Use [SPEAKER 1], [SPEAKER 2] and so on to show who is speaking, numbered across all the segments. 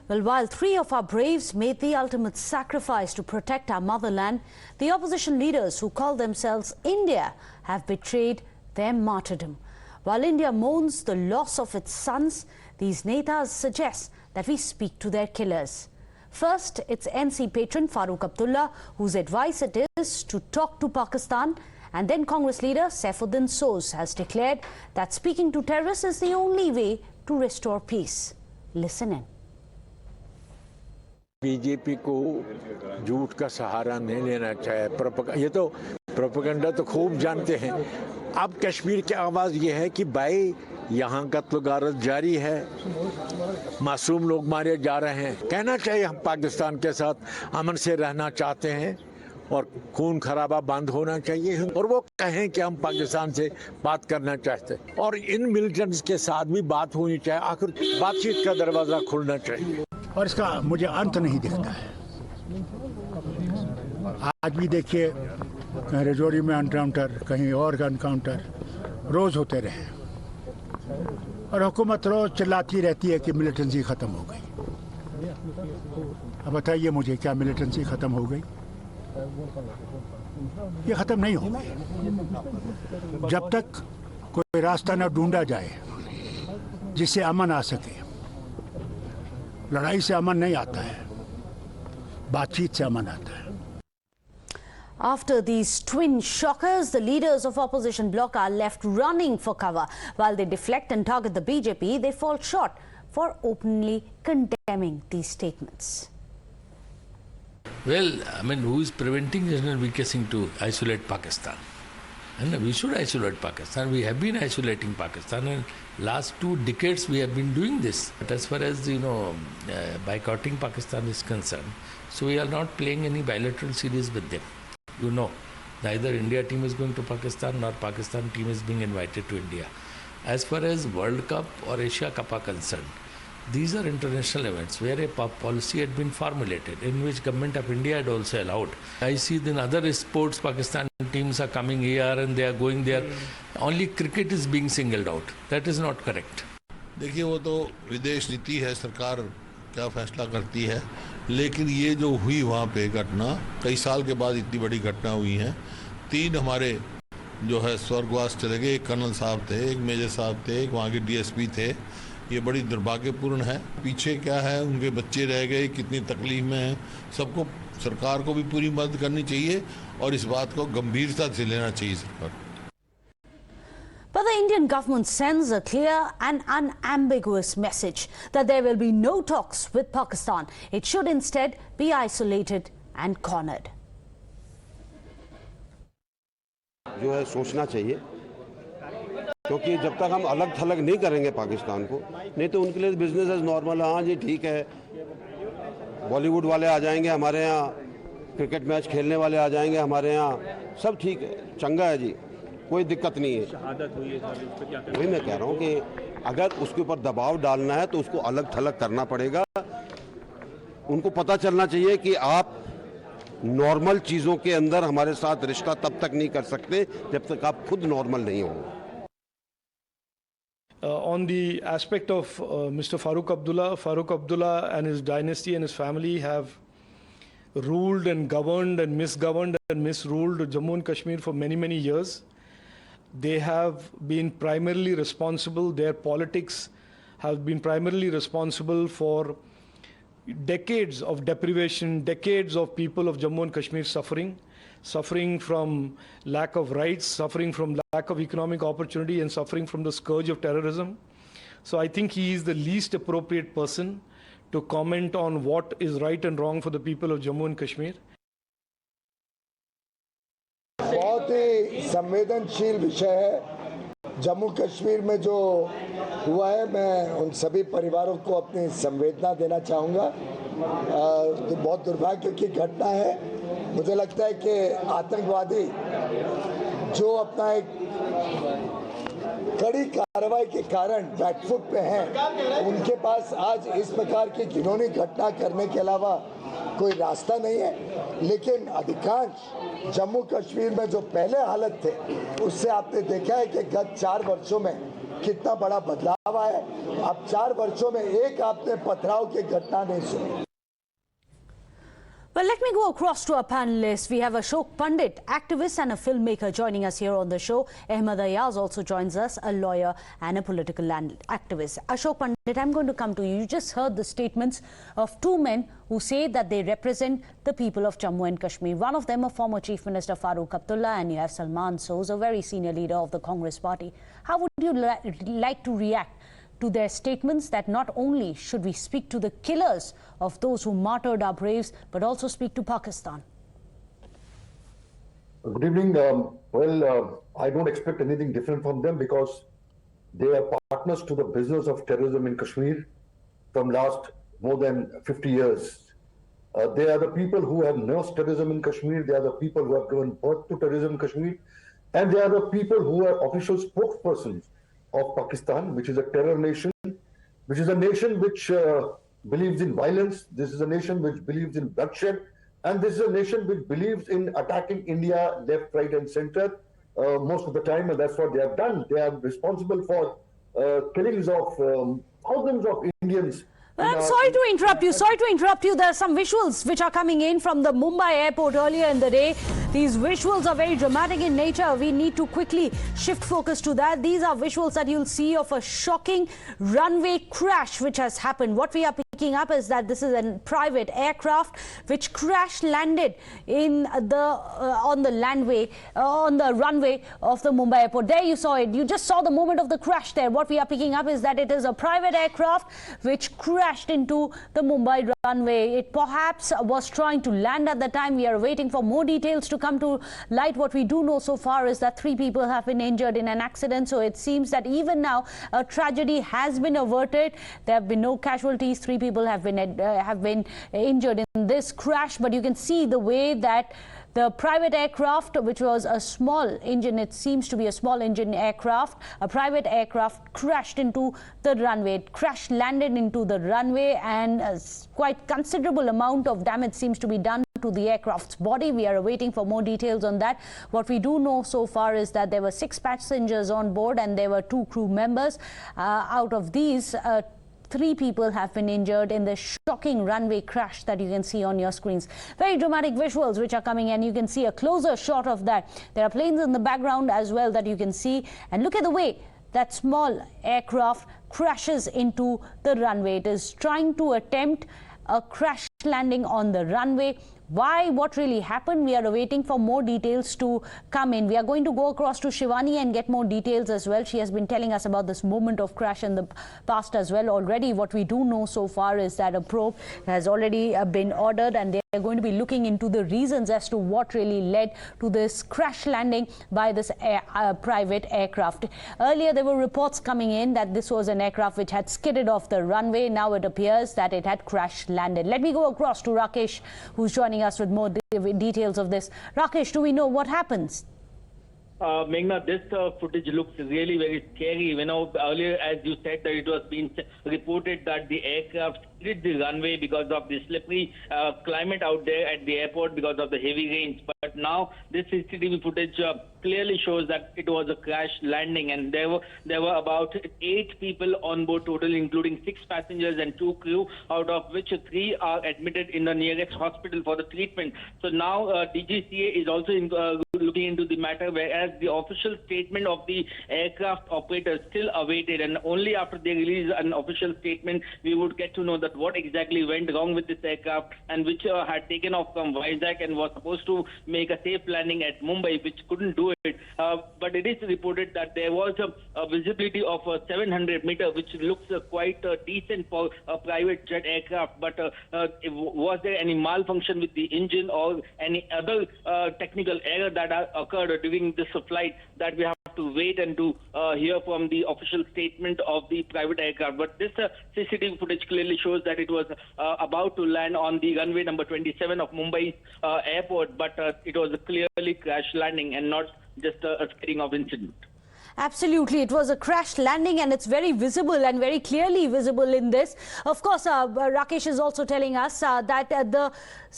[SPEAKER 1] Well, while 3 of our braves made the ultimate sacrifice to protect our motherland, the opposition leaders who call themselves India have betrayed their martyrdom. While India mourns the loss of its sons, these netas suggest that we speak to their killers. First, it's NC patron Farooq Abdullah, whose advice it is to talk to Pakistan, and then Congress leader Saifuddin Soz has declared that speaking to terrorists is the only way to restore peace. Listen in.
[SPEAKER 2] BJP को झूठ का सहारा नहीं लेना चाहिए। ये तो propaganda तो खूब जानते हैं। अब कश्मीर की आवाज़ ये है कि भाई यहाँ कत्ल गारत जारी है, मासूम लोग मारे जा रहे हैं। कहना चाहिए हम पाकिस्तान के साथ अमन से रहना चाहते हैं और खून खराबा बंद होना चाहिए, और वो कहें कि हम पाकिस्तान से बात करना चाहते हैं और इन मिलिटेंट्स के साथ भी बात होनी चाहिए। आखिर बातचीत का दरवाज़ा खुलना चाहिए
[SPEAKER 3] और इसका मुझे अंत नहीं दिखता है। आज भी देखिए कहीं रजौरी में एनकाउंटर, कहीं और का एनकाउंटर रोज़ होते रहे और हुकूमत रोज़ चिल्लाती रहती है कि मिलिटेंसी ख़त्म हो गई। अब बताइए मुझे, क्या मिलिटेंसी ख़त्म हो गई? ये ख़त्म नहीं होगी जब तक कोई रास्ता न ढूंढा जाए जिससे अमन आ सके। लड़ाई से अमन नहीं आता है, बातचीत से अमन आता है।
[SPEAKER 1] After these twin shockers, the leaders of opposition bloc are left running for cover. While they deflect and target the BJP, they fall short for openly condemning these statements.
[SPEAKER 4] Well, I mean, who is preventing General VK Singh to isolate Pakistan? And we should isolate Pakistan. We have been isolating Pakistan, and last 2 decades we have been doing this. But as far as, boycotting Pakistan is concerned, so we are not playing any bilateral series with them. Neither India team is going to Pakistan nor Pakistan team is being invited to India. As far as World Cup or Asia Cup are concerned, these are international events where a policy had been formulated in which government of India had also allowed. I see in other sports Pakistan teams are coming here and they are going there. Only cricket is being singled out. That is not correct.
[SPEAKER 5] देखिए वो तो विदेश नीति है, सरकार क्या फैसला करती है, लेकिन ये जो हुई वहाँ पे घटना, कई साल के बाद इतनी बड़ी घटना हुई है। 3 हमारे जो है स्वर्गवास चले गए, एक कर्नल साहब थे, एक मेजर साहब थे, एक वहाँ के DSP थे। ये बड़ी दुर्भाग्यपूर्ण है। पीछे क्या है, उनके बच्चे रह गए, कितनी तकलीफ में हैं। सबको, सरकार को भी पूरी मदद करनी चाहिए और इस बात को गंभीरता से लेना चाहिए सरकार।
[SPEAKER 1] But the Indian government sends a clear and unambiguous message that there will be no talks with Pakistan. It should instead be isolated and cornered.
[SPEAKER 6] जो है सोचना चाहिए, क्योंकि जब तक हम अलग थलग नहीं करेंगे पाकिस्तान को, नहीं तो उनके लिए बिजनेस एज नॉर्मल है। हाँ जी ठीक है, बॉलीवुड वाले आ जाएंगे हमारे यहाँ, क्रिकेट मैच खेलने वाले आ जाएंगे हमारे यहाँ, सब ठीक है, चंगा है जी, कोई दिक्कत नहीं है। वही मैं कह रहा हूँ कि अगर उसके ऊपर दबाव डालना है तो उसको अलग थलग करना पड़ेगा। उनको पता चलना चाहिए कि आप नॉर्मल चीज़ों के अंदर हमारे साथ रिश्ता तब तक नहीं कर सकते जब तक आप खुद नॉर्मल नहीं हो।
[SPEAKER 7] On the aspect of Mr. Farooq Abdullah and his dynasty and his family have ruled and governed and misgoverned and misruled Jammu and Kashmir for many, many years. They have been primarily responsible, their politics have been primarily responsible for decades of deprivation, decades of people of Jammu and Kashmir suffering from lack of rights, suffering from lack of economic opportunity, and suffering from the scourge of terrorism. So I think he is the least appropriate person to comment on what is right and wrong for the people of Jammu and Kashmir.
[SPEAKER 8] बहुत ही संवेदनशील विषय है। जम्मू कश्मीर में जो हुआ है, मैं उन सभी परिवारों को अपनी संवेदना देना चाहूँगा। तो बहुत दुर्भाग्य की घटना है। मुझे लगता है कि आतंकवादी जो अपना एक कड़ी कार्रवाई के कारण बैकफुट पे हैं, उनके पास आज इस प्रकार की घिनौनी घटना करने के अलावा कोई रास्ता नहीं है। लेकिन अधिकांश जम्मू कश्मीर में जो पहले हालत थे, उससे आपने देखा है कि गत 4 वर्षों में कितना बड़ा बदलाव आया है। अब 4 वर्षों में एक आपने पथराव की घटना नहीं सुनी।
[SPEAKER 1] Well, let me go across to our panelists. We have Ashoke Pandit, activist and a filmmaker, joining us here on the show. Ahmed Ayaz also joins us, a lawyer and a political activist. Ashoke Pandit, I'm going to come to you. You just heard the statements of 2 men who say that they represent the people of Jammu and Kashmir. One of them, a former Chief Minister Farooq Abdullah, and you have Salman Soz, a very senior leader of the Congress party. How would you like to react to their statements that not only should we speak to the killers of those who martyred our braves, but also speak to Pakistan?
[SPEAKER 9] Good evening. I don't expect anything different from them because they are partners to the business of terrorism in Kashmir from last more than 50 years. They are the people who have nursed terrorism in Kashmir. They are the people who have given birth to terrorism in Kashmir. And they are the people who are official spokespersons of Pakistan, which is a terror nation, which is a nation which believes in violence. This is a nation which believes in bloodshed. And this is a nation which believes in attacking India left, right, and center most of the time. And that's what they have done. They are responsible for killings of thousands of Indians.
[SPEAKER 1] Well, I'm sorry to interrupt you. Sorry to interrupt you. There are some visuals which are coming in from the Mumbai airport earlier in the day. These visuals are very dramatic in nature. We need to quickly shift focus to that. These are visuals that you'll see of a shocking runway crash which has happened. What we are picking up is that this is a private aircraft which crash landed in the on the runway of the Mumbai airport. There you saw it. You just saw the moment of the crash there. What we are picking up is that it is a private aircraft which crashed into the Mumbai runway. It perhaps was trying to land at the time. We are waiting for more details to come to light. What we do know so far is that 3 people have been injured in an accident. So it seems that even now a tragedy has been averted. There have been no casualties. 3 people have been injured in this crash. But you can see the way that the private aircraft, which was a small engine, it seems to be a small engine aircraft, a private aircraft crashed into the runway. It crash landed into the runway, and quite considerable amount of damage seems to be done to the aircraft's body. We are awaiting for more details on that. What we do know so far is that there were 6 passengers on board and there were 2 crew members. Out of these, 3 people have been injured in the shocking runway crash that you can see on your screens. Very dramatic visuals which are coming, and you can see a closer shot of that. There are planes in the background as well that you can see, and look at the way that small aircraft crashes into the runway. It is trying to attempt a crash landing on the runway. Why? What really happened? We are awaiting for more details to come in. We are going to go across to Shivani and get more details as well. She has been telling us about this moment of crash in the past as well. Already what we do know so far is that a probe has already been ordered, and they are going to be looking into the reasons as to what really led to this crash landing by this private aircraft. Earlier there were reports coming in that this was an aircraft which had skidded off the runway. Now it appears that it had crash landed. Let me go across to Rakesh, who's joining us with more details of this. Rakesh, do we know what happens?
[SPEAKER 10] Meghna, this footage looks really very scary. You know, earlier, as you said, that it was being reported that the aircraft skidded the runway because of the slippery climate out there at the airport because of the heavy rains. But now this CCTV footage clearly shows that it was a crash landing, and there were about 8 people on board total, including 6 passengers and 2 crew, out of which 3 are admitted in the nearest hospital for the treatment. So now DGCA is also looking into the matter, whereas the official statement of the aircraft operator is still awaited, and only after they release an official statement we would get to know that what exactly went wrong with this aircraft, and which had taken off from Vizag and was supposed to make a safe landing at Mumbai, which couldn't do it. But it is reported that there was a visibility of 700 meters, which looks quite decent for a private jet aircraft. But was there any malfunction with the engine or any other technical error that occurred during this flight? That we have to wait and to hear from the official statement of the private aircraft. But this CCTV footage clearly shows that it was about to land on the runway number 27 of Mumbai airport, but it was a clearly crash landing and not just a skidding of incident.
[SPEAKER 1] Absolutely, it was a crash landing, and it's very visible and very clearly visible in this. Of course, Rakesh is also telling us that the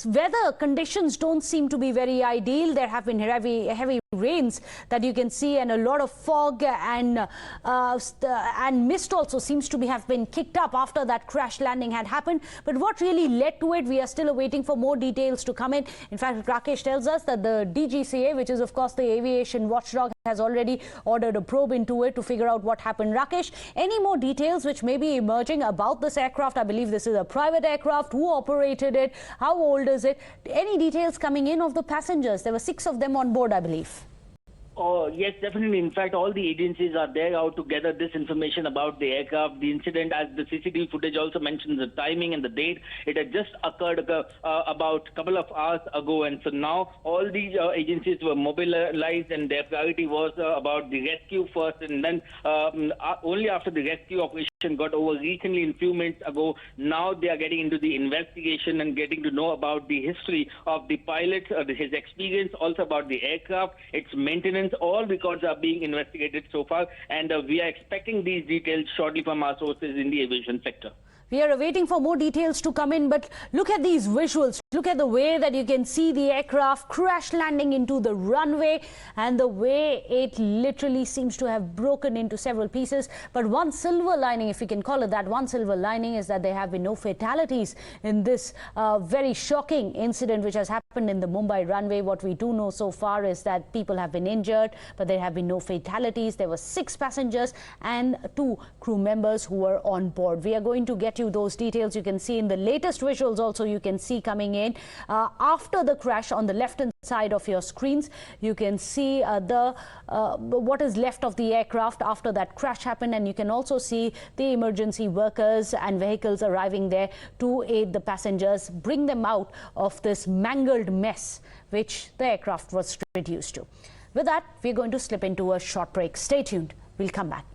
[SPEAKER 1] weather conditions don't seem to be very ideal. There have been heavy rains that you can see, and a lot of fog and mist also seems to have been kicked up after that crash landing had happened. But what really led to it, we are still waiting for more details to come in. In fact, Rakesh tells us that the DGCA, which is of course the aviation watchdog, has already ordered a probe into it to figure out what happened. Rakesh, any more details which may be emerging about this aircraft? I believe this is a private aircraft. Who operated it? How old is it? Any details coming in of the passengers? There were 6 of them on board, I believe.
[SPEAKER 10] Oh, yes, definitely. In fact, all the agencies are there out to gather this information about the aircraft, the incident. As the CCTV footage also mentions the timing and the date, it had just occurred about a couple of hours ago. And so now all these agencies were mobilized, and their priority was about the rescue first. And then only after the rescue operation got over recently, in few minutes ago, now they are getting into the investigation and getting to know about the history of the pilot, his experience, also about the aircraft, its maintenance. All records are being investigated so far, and we are expecting these details shortly from our sources in the aviation sector.
[SPEAKER 1] We are waiting for more details to come in, but look at these visuals. Look at the way that you can see the aircraft crash landing into the runway, and the way it literally seems to have broken into several pieces. But one silver lining, if we can call it that, one silver lining is that there have been no fatalities in this very shocking incident which has happened in the Mumbai runway. What we do know so far is that people have been injured, but there have been no fatalities. There were 6 passengers and 2 crew members who were on board. We are going to get you those details. You can see in the latest visuals also, you can see coming in after the crash on the left hand side of your screens, you can see what is left of the aircraft after that crash happened, and you can also see the emergency workers and vehicles arriving there to aid the passengers, bring them out of this mangled mess which the aircraft was reduced to. With that, we're going to slip into a short break. Stay tuned. We'll come back.